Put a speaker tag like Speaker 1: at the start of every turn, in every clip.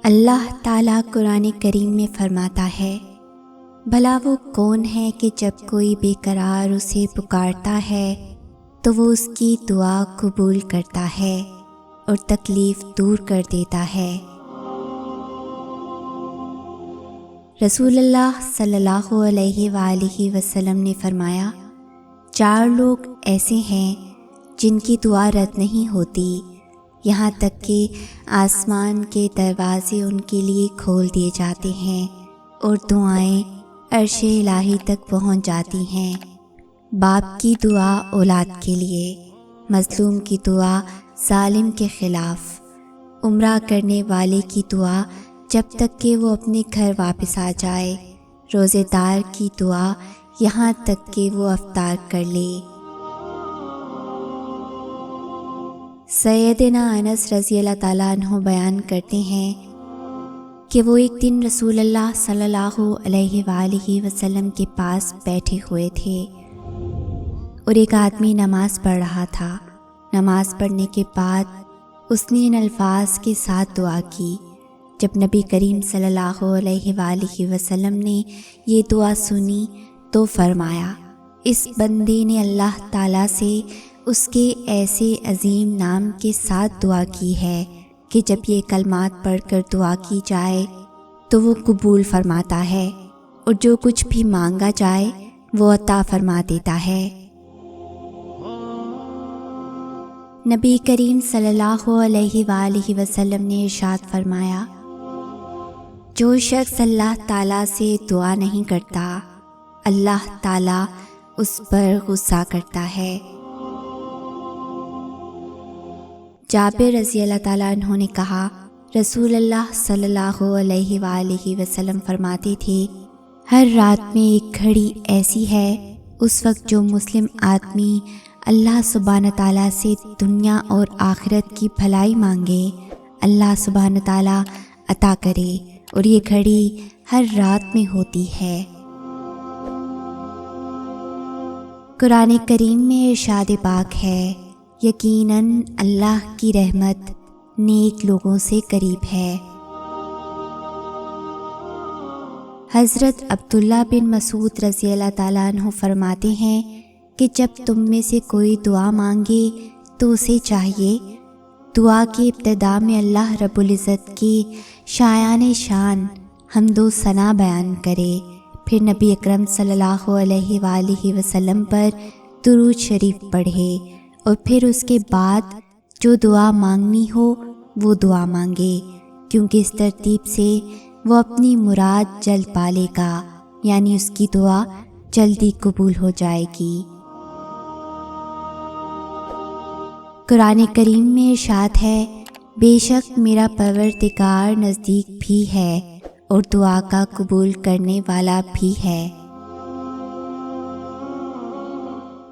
Speaker 1: اللہ تعالیٰ قرآن کریم میں فرماتا ہے، بھلا وہ کون ہے کہ جب کوئی بے قرار اسے پکارتا ہے تو وہ اس کی دعا قبول کرتا ہے اور تکلیف دور کر دیتا ہے۔ رسول اللہ صلی اللہ علیہ وآلہ وسلم نے فرمایا، 4 لوگ ایسے ہیں جن کی دعا رد نہیں ہوتی یہاں تک کہ آسمان کے دروازے ان کے لیے کھول دیے جاتے ہیں اور دعائیں عرش الہی تک پہنچ جاتی ہیں۔ باپ کی دعا اولاد کے لیے، مظلوم کی دعا ظالم کے خلاف، عمرہ کرنے والے کی دعا جب تک کہ وہ اپنے گھر واپس آ جائے، روزے دار کی دعا یہاں تک کہ وہ افطار کر لے۔ سیدنا انس رضی اللہ تعالیٰ عنہ بیان کرتے ہیں کہ وہ ایک دن رسول اللہ صلی اللہ علیہ وآلہ وسلم کے پاس بیٹھے ہوئے تھے اور ایک آدمی نماز پڑھ رہا تھا۔ نماز پڑھنے کے بعد اس نے ان الفاظ کے ساتھ دعا کی۔ جب نبی کریم صلی اللہ علیہ وآلہ وسلم نے یہ دعا سنی تو فرمایا، اس بندے نے اللہ تعالیٰ سے اس کے ایسے عظیم نام کے ساتھ دعا کی ہے کہ جب یہ کلمات پڑھ کر دعا کی جائے تو وہ قبول فرماتا ہے اور جو کچھ بھی مانگا جائے وہ عطا فرما دیتا ہے۔ نبی کریم صلی اللہ علیہ وآلہ وسلم نے ارشاد فرمایا، جو شخص اللہ تعالیٰ سے دعا نہیں کرتا اللہ تعالیٰ اس پر غصہ کرتا ہے۔ جابر رضی اللہ تعالیٰ عنہ نے کہا، رسول اللہ صلی اللہ علیہ وآلہ وسلم فرماتے تھے، ہر رات میں ایک گھڑی ایسی ہے اس وقت جو مسلم آدمی اللہ سبحانہ تعالیٰ سے دنیا اور آخرت کی بھلائی مانگے اللہ سبحانہ تعالیٰ عطا کرے، اور یہ گھڑی ہر رات میں ہوتی ہے۔ قرآن کریم میں ارشاد پاک ہے، یقیناً اللہ کی رحمت نیک لوگوں سے قریب ہے۔ حضرت عبداللہ بن مسعود رضی اللہ تعالیٰ عنہ فرماتے ہیں کہ جب تم میں سے کوئی دعا مانگے تو اسے چاہیے دعا کی ابتدا میں اللہ رب العزت کی شایان شان حمد و ثنا بیان کرے، پھر نبی اکرم صلی اللہ علیہ وآلہ وسلم پر درود شریف پڑھے اور پھر اس کے بعد جو دعا مانگنی ہو وہ دعا مانگے، کیونکہ اس ترتیب سے وہ اپنی مراد جلد پا لے گا، یعنی اس کی دعا جلدی قبول ہو جائے گی۔ قرآن کریم میں ارشاد ہے، بے شک میرا پروردگار نزدیک بھی ہے اور دعا کا قبول کرنے والا بھی ہے۔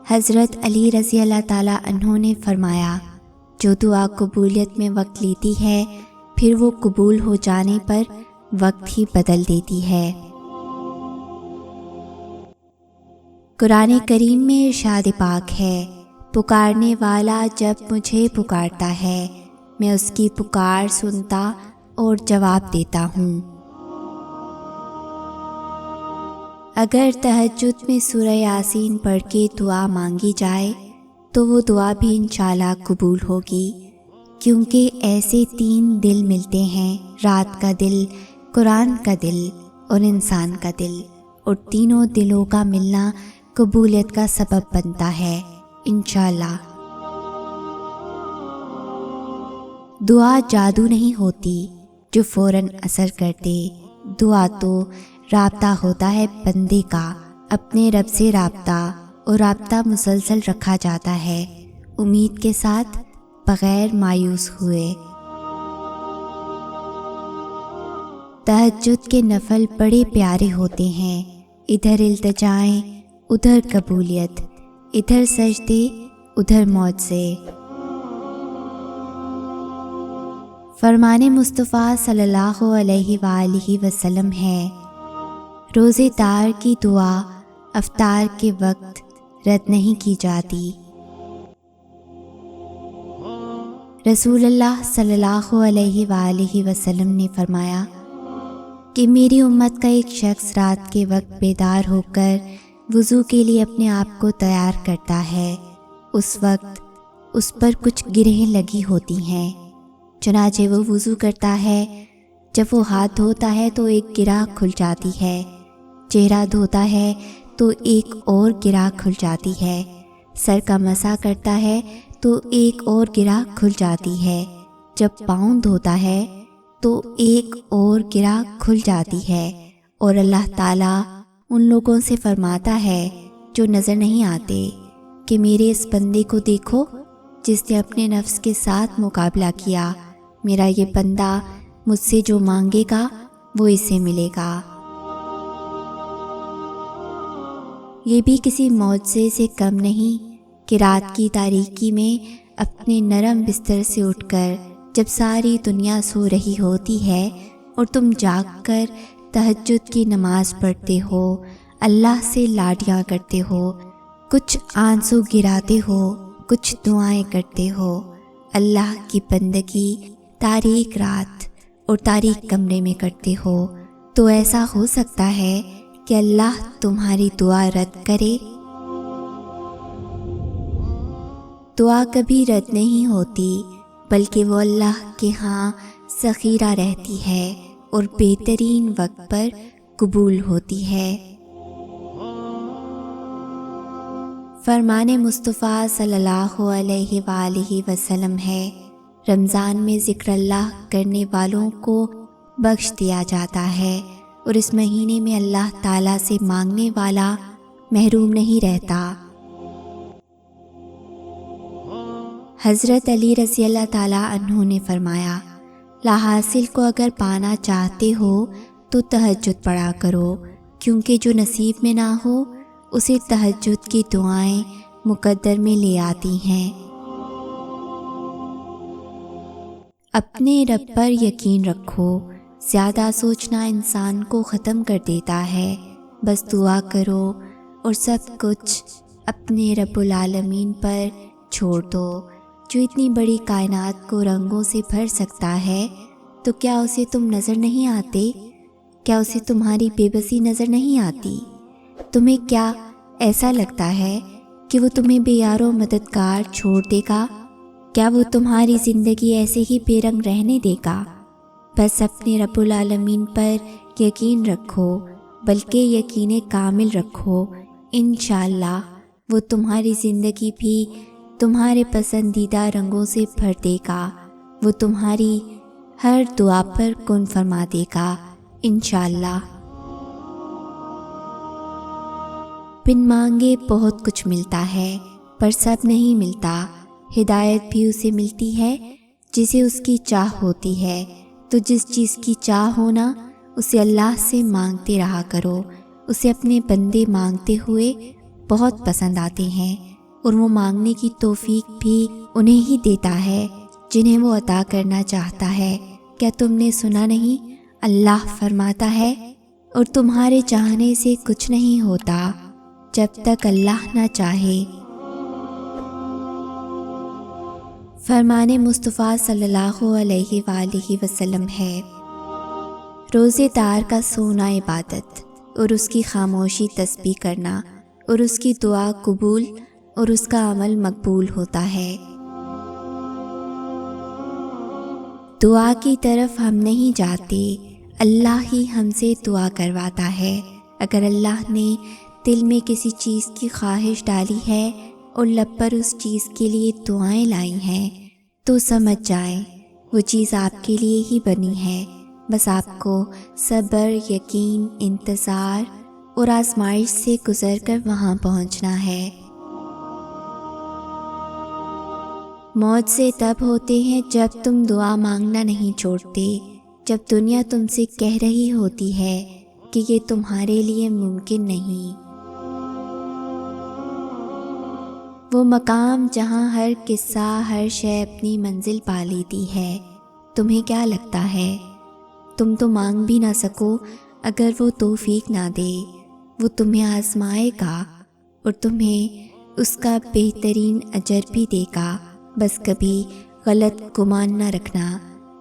Speaker 1: حضرت علی رضی اللہ تعالیٰ عنہ نے فرمایا، جو دعا قبولیت میں وقت لیتی ہے پھر وہ قبول ہو جانے پر وقت ہی بدل دیتی ہے۔ قرآن کریم میں ارشاد پاک ہے، پکارنے والا جب مجھے پکارتا ہے میں اس کی پکار سنتا اور جواب دیتا ہوں۔ اگر تہجد میں سورہ یاسین پڑھ کے دعا مانگی جائے تو وہ دعا بھی انشاءاللہ قبول ہوگی، کیونکہ ایسے 3 دل ملتے ہیں، رات کا دل، قرآن کا دل اور انسان کا دل، اور تینوں دلوں کا ملنا قبولیت کا سبب بنتا ہے انشاءاللہ۔ دعا جادو نہیں ہوتی جو فوراً اثر کر دے، دعا تو رابطہ ہوتا ہے بندے کا اپنے رب سے، رابطہ اور رابطہ مسلسل رکھا جاتا ہے امید کے ساتھ، بغیر مایوس ہوئے۔ تہجد کے نفل بڑے پیارے ہوتے ہیں، ادھر التجائیں ادھر قبولیت، ادھر سجدے ادھر معجزے۔ فرمان مصطفیٰ صلی اللہ علیہ وآلہ وسلم ہے، روزے دار کی دعا افطار کے وقت رد نہیں کی جاتی۔ رسول اللہ صلی اللہ علیہ وآلہ وسلم نے فرمایا کہ میری امت کا ایک شخص رات کے وقت بیدار ہو کر وضو کے لیے اپنے آپ کو تیار کرتا ہے، اس وقت اس پر کچھ گرہیں لگی ہوتی ہیں، چنانچہ وہ وضو کرتا ہے، جب وہ ہاتھ دھوتا ہے تو ایک گرہ کھل جاتی ہے، چہرہ دھوتا ہے تو ایک اور گرہ کھل جاتی ہے، سر کا مسح کرتا ہے تو ایک اور گرہ کھل جاتی ہے، جب پاؤں دھوتا ہے تو ایک اور گرہ کھل جاتی ہے، اور اللہ تعالیٰ ان لوگوں سے فرماتا ہے جو نظر نہیں آتے کہ میرے اس بندے کو دیکھو جس نے اپنے نفس کے ساتھ مقابلہ کیا، میرا یہ بندہ مجھ سے جو مانگے گا وہ اسے ملے گا۔ یہ بھی کسی معجزے سے کم نہیں کہ رات کی تاریکی میں اپنے نرم بستر سے اٹھ کر جب ساری دنیا سو رہی ہوتی ہے اور تم جاگ کر تہجد کی نماز پڑھتے ہو، اللہ سے لاڈیاں کرتے ہو، کچھ آنسو گراتے ہو، کچھ دعائیں کرتے ہو، اللہ کی بندگی تاریک رات اور تاریک کمرے میں کرتے ہو، تو ایسا ہو سکتا ہے کہ اللہ تمہاری دعا رد کرے؟ دعا کبھی رد نہیں ہوتی، بلکہ وہ اللہ کے ہاں ذخیرہ رہتی ہے اور بہترین وقت پر قبول ہوتی ہے۔ فرمان مصطفیٰ صلی اللہ علیہ وآلہ وسلم ہے، رمضان میں ذکر اللہ کرنے والوں کو بخش دیا جاتا ہے، اور اس مہینے میں اللہ تعالیٰ سے مانگنے والا محروم نہیں رہتا۔ حضرت علی رضی اللہ تعالیٰ عنہ نے فرمایا، لا حاصل کو اگر پانا چاہتے ہو تو تہجد پڑھا کرو، کیونکہ جو نصیب میں نہ ہو اسے تہجد کی دعائیں مقدر میں لے آتی ہیں۔ اپنے رب پر یقین رکھو، زیادہ سوچنا انسان کو ختم کر دیتا ہے، بس دعا کرو اور سب کچھ اپنے رب العالمین پر چھوڑ دو۔ جو اتنی بڑی کائنات کو رنگوں سے بھر سکتا ہے، تو کیا اسے تم نظر نہیں آتے؟ کیا اسے تمہاری بے بسی نظر نہیں آتی؟ تمہیں کیا ایسا لگتا ہے کہ وہ تمہیں بے یار و مددگار چھوڑ دے گا؟ کیا وہ تمہاری زندگی ایسے ہی بے رنگ رہنے دے گا؟ بس اپنے رب العالمین پر یقین رکھو، بلکہ یقین کامل رکھو، انشاءاللہ وہ تمہاری زندگی بھی تمہارے پسندیدہ رنگوں سے بھر دے گا، وہ تمہاری ہر دعا پر کن فرما دے گا انشاءاللہ۔ بن مانگے بہت کچھ ملتا ہے، پر سب نہیں ملتا۔ ہدایت بھی اسے ملتی ہے جسے اس کی چاہ ہوتی ہے، تو جس چیز کی چاہ ہونا اسے اللہ سے مانگتے رہا کرو۔ اسے اپنے بندے مانگتے ہوئے بہت پسند آتے ہیں، اور وہ مانگنے کی توفیق بھی انہیں ہی دیتا ہے جنہیں وہ عطا کرنا چاہتا ہے۔ کیا تم نے سنا نہیں؟ اللہ فرماتا ہے، اور تمہارے چاہنے سے کچھ نہیں ہوتا جب تک اللہ نہ چاہے۔ فرمان مصطفیٰ صلی اللہ علیہ وآلہ وسلم ہے، روزے دار کا سونا عبادت، اور اس کی خاموشی تسبیح کرنا، اور اس کی دعا قبول اور اس کا عمل مقبول ہوتا ہے۔ دعا کی طرف ہم نہیں جاتے، اللہ ہی ہم سے دعا کرواتا ہے۔ اگر اللہ نے دل میں کسی چیز کی خواہش ڈالی ہے اور لب پر اس چیز کے لیے دعائیں لائی ہیں، تو سمجھ جائیں وہ چیز آپ کے لیے ہی بنی ہے۔ بس آپ کو صبر، یقین، انتظار اور آزمائش سے گزر کر وہاں پہنچنا ہے۔ معجزے تب ہوتے ہیں جب تم دعا مانگنا نہیں چھوڑتے، جب دنیا تم سے کہہ رہی ہوتی ہے کہ یہ تمہارے لیے ممکن نہیں۔ وہ مقام جہاں ہر قصہ، ہر شے اپنی منزل پا لیتی ہے۔ تمہیں کیا لگتا ہے تم تو مانگ بھی نہ سکو اگر وہ توفیق نہ دے؟ وہ تمہیں آزمائے گا اور تمہیں اس کا بہترین اجر بھی دے گا۔ بس کبھی غلط گمان نہ رکھنا،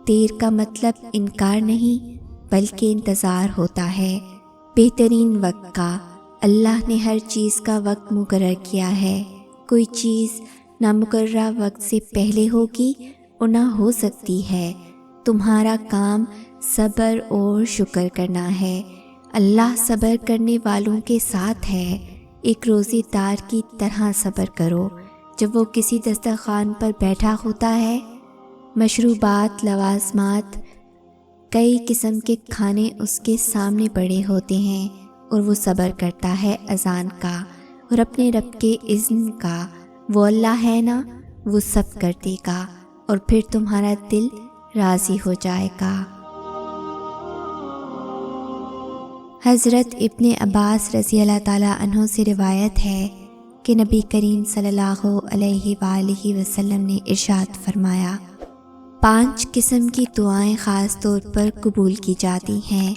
Speaker 1: دیر کا مطلب انکار نہیں بلکہ انتظار ہوتا ہے بہترین وقت کا۔ اللہ نے ہر چیز کا وقت مقرر کیا ہے، کوئی چیز نامقررہ وقت سے پہلے ہوگی اور نہ ہو سکتی ہے۔ تمہارا کام صبر اور شکر کرنا ہے، اللہ صبر کرنے والوں کے ساتھ ہے۔ ایک روزے دار کی طرح صبر کرو جب وہ کسی دسترخوان پر بیٹھا ہوتا ہے، مشروبات، لوازمات، کئی قسم کے کھانے اس کے سامنے پڑے ہوتے ہیں اور وہ صبر کرتا ہے اذان کا اور اپنے رب کے اذن کا۔ وہ اللہ ہے نا، وہ سب کر دے گا اور پھر تمہارا دل راضی ہو جائے گا۔ حضرت ابن عباس رضی اللہ تعالیٰ عنہ سے روایت ہے کہ نبی کریم صلی اللہ علیہ وآلہ وسلم نے ارشاد فرمایا، 5 قسم کی دعائیں خاص طور پر قبول کی جاتی ہیں۔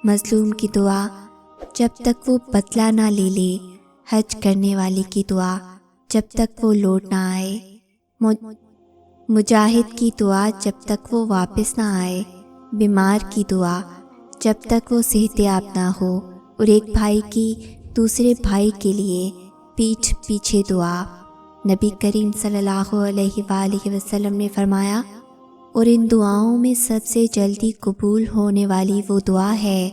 Speaker 1: مظلوم کی دعا جب تک وہ بدلہ نہ لے لے، حج کرنے والے کی دعا جب تک وہ لوٹ نہ آئے، مجاہد کی دعا جب تک وہ واپس نہ آئے، بیمار کی دعا جب تک وہ صحت یاب نہ ہو، اور ایک بھائی کی دوسرے بھائی کے لیے پیٹھ پیچھے دعا۔ نبی کریم صلی اللہ علیہ وآلہ وسلم نے فرمایا، اور ان دعاؤں میں سب سے جلدی قبول ہونے والی وہ دعا ہے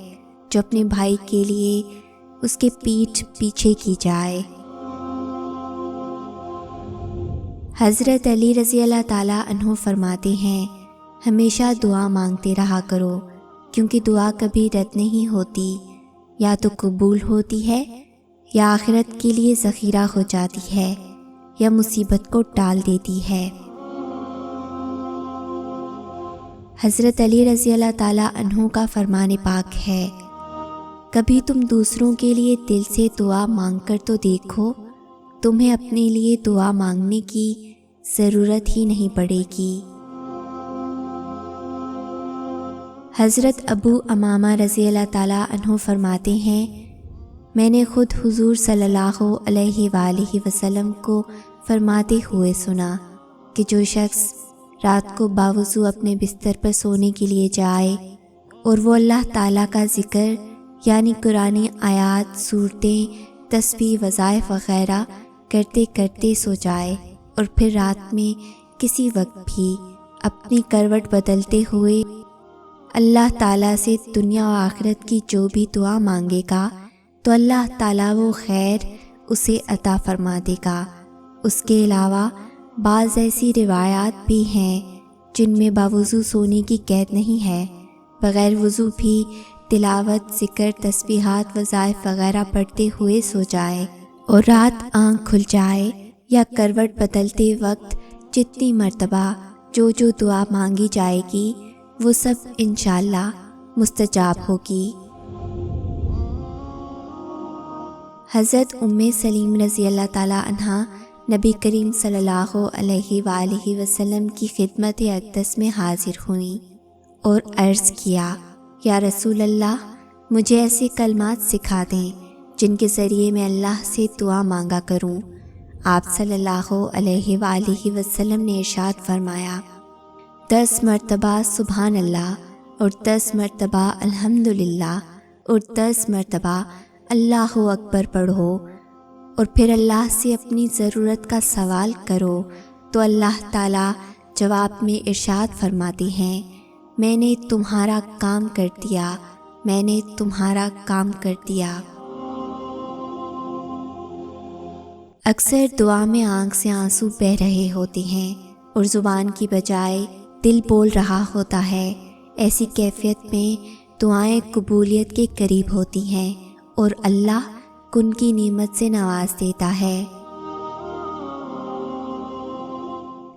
Speaker 1: جو اپنے بھائی کے لیے اس کے پیٹھ پیچھے کی جائے۔ حضرت علی رضی اللہ تعالیٰ عنہ فرماتے ہیں، ہمیشہ دعا مانگتے رہا کرو، کیونکہ دعا کبھی رد نہیں ہوتی، یا تو قبول ہوتی ہے یا آخرت کے لیے ذخیرہ ہو جاتی ہے یا مصیبت کو ٹال دیتی ہے۔ حضرت علی رضی اللہ تعالیٰ عنہ کا فرمان پاک ہے، کبھی تم دوسروں کے لیے دل سے دعا مانگ کر تو دیکھو، تمہیں اپنے لیے دعا مانگنے کی ضرورت ہی نہیں پڑے گی۔ حضرت ابو امامہ رضی اللہ تعالیٰ عنہ فرماتے ہیں، میں نے خود حضور صلی اللہ علیہ وآلہ وسلم کو فرماتے ہوئے سنا کہ جو شخص رات کو باوضو اپنے بستر پر سونے کے لیے جائے اور وہ اللہ تعالیٰ کا ذکر یعنی قرآن آیات، صورتیں، تسبیح، وظائف وغیرہ کرتے کرتے سو جائے اور پھر رات میں کسی وقت بھی اپنی کروٹ بدلتے ہوئے اللہ تعالیٰ سے دنیا و آخرت کی جو بھی دعا مانگے گا تو اللہ تعالیٰ وہ خیر اسے عطا فرما دے گا۔ اس کے علاوہ بعض ایسی روایات بھی ہیں جن میں باوضو سونے کی قید نہیں ہے، بغیر وضو بھی تلاوت، ذکر، تسبیحات، وظائف وغیرہ پڑھتے ہوئے سو جائے اور رات آنکھ کھل جائے یا کروٹ بدلتے وقت جتنی مرتبہ جو دعا مانگی جائے گی وہ سب انشاءاللہ مستجاب ہوگی۔ حضرت ام سلیم رضی اللہ تعالیٰ عنہا نبی کریم صلی اللہ علیہ وآلہ وسلم کی خدمت اقدس میں حاضر ہوئیں اور عرض کیا، یا رسول اللہ، مجھے ایسے کلمات سکھا دیں جن کے ذریعے میں اللہ سے دعا مانگا کروں۔ آپ صلی اللہ علیہ وآلہ وسلم نے ارشاد فرمایا، 10 مرتبہ سبحان اللہ اور 10 مرتبہ الحمدللہ اور 10 مرتبہ اللہ اکبر پڑھو اور پھر اللہ سے اپنی ضرورت کا سوال کرو تو اللہ تعالیٰ جواب میں ارشاد فرماتے ہیں، میں نے تمہارا کام کر دیا، میں نے تمہارا کام کر دیا۔ اکثر دعا میں آنکھ سے آنسو بہہ رہے ہوتے ہیں اور زبان کی بجائے دل بول رہا ہوتا ہے۔ ایسی کیفیت میں دعائیں قبولیت کے قریب ہوتی ہیں اور اللہ ان کی نعمت سے نواز دیتا ہے۔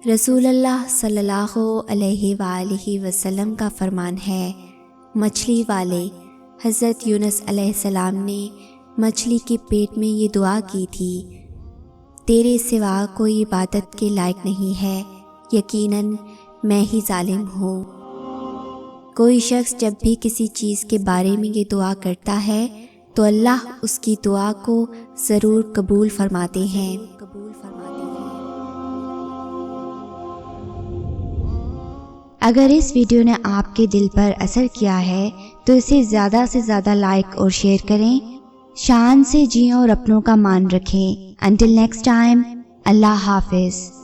Speaker 1: رسول اللہ صلی اللہ علیہ وآلہ وسلم کا فرمان ہے، مچھلی والے حضرت یونس علیہ السلام نے مچھلی کے پیٹ میں یہ دعا کی تھی، تیرے سوا کوئی عبادت کے لائق نہیں ہے، یقیناً میں ہی ظالم ہوں۔ کوئی شخص جب بھی کسی چیز کے بارے میں یہ دعا کرتا ہے تو اللہ اس کی دعا کو ضرور قبول فرماتے ہیں۔ اگر اس ویڈیو نے آپ کے دل پر اثر کیا ہے تو اسے زیادہ سے زیادہ لائک اور شیئر کریں۔ شان سے جئیں اور اپنوں کا مان رکھیں۔ انٹل نیکسٹ ٹائم، اللہ حافظ۔